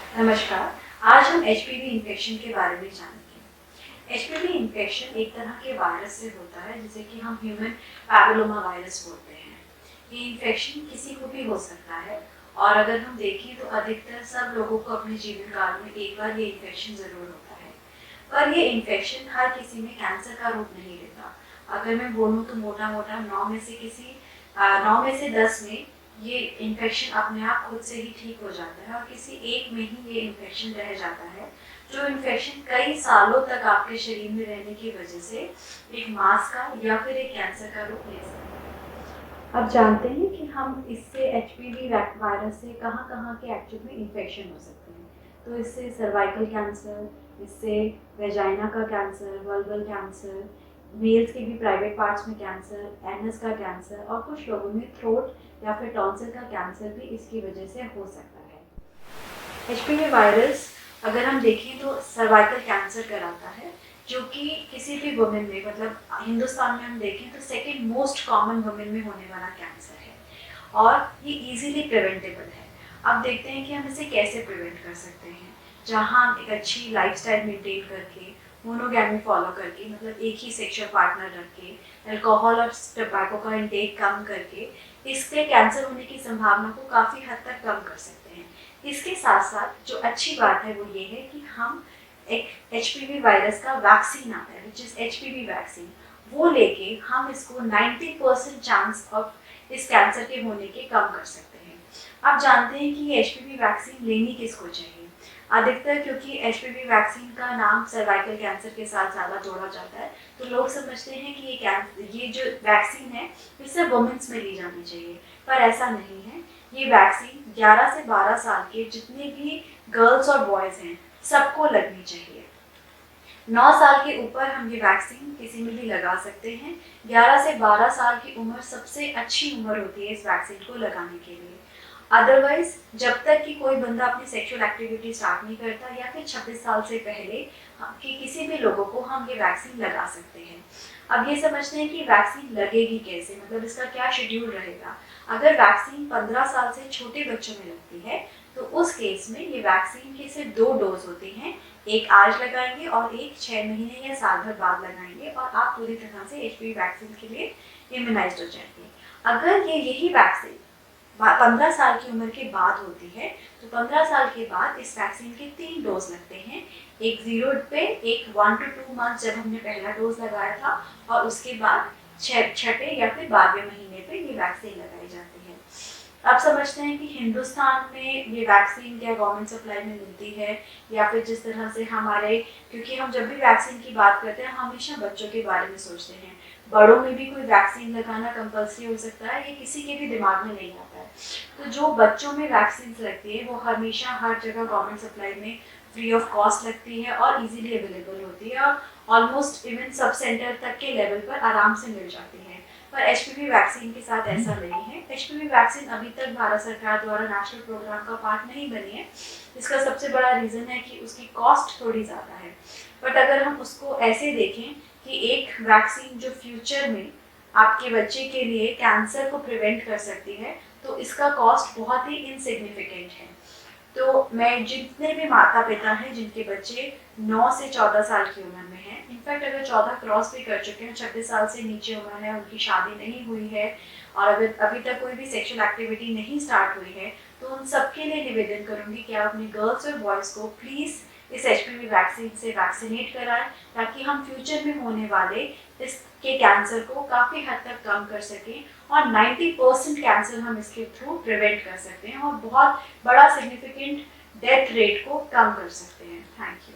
नमस्कार। आज हम एचपीवी इन्फेक्शन के बारे में जानेंगे। एचपीवी इन्फेक्शन एक तरह के वायरस से होता है जिसे कि हम ह्यूमन पैपिलोमा वायरस बोलते हैं। ये इन्फेक्शन किसी को भी हो सकता है और अगर हम देखें तो अधिकतर सब लोगों को अपने जीवन काल में एक बार ये इन्फेक्शन ज़रूर होता है। पर ये इन्फेक्शन हर किसी में कैंसर का रूप नहीं लेता। अगर मैं बोलूँ तो मोटा मोटा 9 में से 10 में ये इन्फेक्शन अपने आप खुद से ही ठीक हो जाता है और किसी एक में ही ये इन्फेक्शन रह जाता है, जो इन्फेक्शन कई सालों तक आपके शरीर में रहने की वजह से एक मास का या फिर एक कैंसर का रूप ले सकता है। अब जानते हैं कि हम इससे एचपीवी वायरस से कहाँ कहाँ के एक्चुअल में इन्फेक्शन हो सकते हैं। तो इससे सर्वाइकल कैंसर, इससे वेजाइना का कैंसर, वल्वल कैंसर, मेल्स के भी प्राइवेट पार्ट्स में कैंसर, एनस का कैंसर और कुछ लोगों में थ्रोट या फिर टॉन्सिल का कैंसर भी इसकी वजह से हो सकता है। एचपीवी वायरस अगर हम देखें तो सर्वाइकल कैंसर कराता है, जो कि किसी भी वुमेन में, मतलब हिंदुस्तान में हम देखें तो सेकेंड मोस्ट कॉमन वुमेन में होने वाला कैंसर है और ये इजीली प्रिवेंटेबल है। अब देखते हैं कि हम इसे कैसे प्रिवेंट कर सकते हैं, जहाँ हम एक अच्छी लाइफस्टाइल मेंटेन करके, मोनोगैमी फॉलो करके, मतलब एक ही सेक्सुअल पार्टनर रख के, अल्कोहल और टोबैको का इंटेक कम करके इससे कैंसर होने की संभावना को काफ़ी हद तक कम कर सकते हैं। इसके साथ साथ जो अच्छी बात है वो ये है कि हम एक एचपीवी वायरस का वैक्सीन आता है विच इज़ एचपीवी वैक्सीन, वो लेके हम इसको 90% चांस ऑफ इस कैंसर के होने के कम कर सकते हैं। आप जानते हैं कि ये एचपीवी वैक्सीन लेनी किसको चाहिए? अधिकतर क्योंकि एचपीवी वैक्सीन का नाम सर्वाइकल कैंसर के साथ ज़्यादा जोड़ा जाता है, तो लोग समझते हैं कि ये जो वैक्सीन है ये सिर्फ वुमेन्स में ली जानी चाहिए, पर ऐसा नहीं है। ये वैक्सीन 11 से 12 साल के जितने भी गर्ल्स और बॉयज़ हैं सबको लगनी चाहिए। 9 साल के ऊपर हम ये वैक्सीन किसी में भी लगा सकते हैं। 11 से 12 साल की उम्र सबसे अच्छी उम्र होती है इस वैक्सीन को लगाने के लिए। अदरवाइज जब तक कि कोई बंदा अपनी सेक्सुअल एक्टिविटी स्टार्ट नहीं करता या फिर 26 साल से पहले कि किसी भी लोगों को हम ये वैक्सीन लगा सकते हैं। अब ये समझते हैं कि वैक्सीन लगेगी कैसे, मतलब इसका क्या शेड्यूल रहेगा। अगर वैक्सीन 15 साल से छोटे बच्चों में लगती है तो उस केस में ये वैक्सीन के सिर्फ 2 डोज होते हैं, एक आज लगाएंगे और एक 6 महीने या साल भर बाद लगाएंगे और आप पूरी तरह से एचपीवी वैक्सीन के लिए इम्यूनाइज्ड हो जाएंगे। अगर ये यही वैक्सीन 15 साल की उम्र के बाद होती है तो 15 साल के बाद इस वैक्सीन के 3 डोज लगते हैं, एक 0 पे, एक 1 to 2 मंथ जब हमने पहला डोज लगाया था और उसके बाद छठे या फिर 12वें महीने पे ये वैक्सीन लगाई जाती है। अब समझते हैं कि हिंदुस्तान में ये वैक्सीन क्या गवर्नमेंट सप्लाई में मिलती है या फिर जिस तरह से हमारे, क्योंकि हम जब भी वैक्सीन की बात करते हैं हम हमेशा बच्चों के बारे में सोचते हैं, बड़ों में भी कोई वैक्सीन लगाना कंपल्सरी हो सकता है, ये किसी के भी दिमाग में नहीं आता है। तो जो बच्चों में वैक्सीन लगती है वो हमेशा हर जगह गवर्नमेंट सप्लाई में फ्री ऑफ कॉस्ट लगती है और इजीली अवेलेबल होती है और ऑलमोस्ट इवन सब सेंटर तक के लेवल पर आराम से मिल जाती है। पर एचपीवी वैक्सीन के साथ ऐसा नहीं है। एचपीवी वैक्सीन अभी तक भारत सरकार द्वारा नेशनल प्रोग्राम का पार्ट नहीं बनी है। इसका सबसे बड़ा रीज़न है कि उसकी कॉस्ट थोड़ी ज़्यादा है। बट अगर हम उसको ऐसे देखें कि एक वैक्सीन जो फ्यूचर में आपके बच्चे के लिए कैंसर को प्रिवेंट कर सकती है तो इसका कॉस्ट बहुत ही इनसिग्निफिकेंट है। तो मैं जितने भी माता पिता हैं जिनके बच्चे 9 से 14 साल की उम्र में हैं, इनफैक्ट अगर 14 क्रॉस भी कर चुके हैं, 26 साल से नीचे उम्र है, उनकी शादी नहीं हुई है और अगर अभी तक कोई भी सेक्सुअल एक्टिविटी नहीं स्टार्ट हुई है, तो उन सबके लिए निवेदन करूंगी कि आप अपने गर्ल्स और बॉयज़ को प्लीज़ इस एचपीवी वैक्सीन से वैक्सीनेट कराएं ताकि हम फ्यूचर में होने वाले इसके कैंसर को काफ़ी हद तक कम कर सकें और 90% कैंसर हम इसके थ्रू प्रिवेंट कर सकते हैं और बहुत बड़ा सिग्निफिकेंट डेथ रेट को कम कर सकते हैं। Thank you.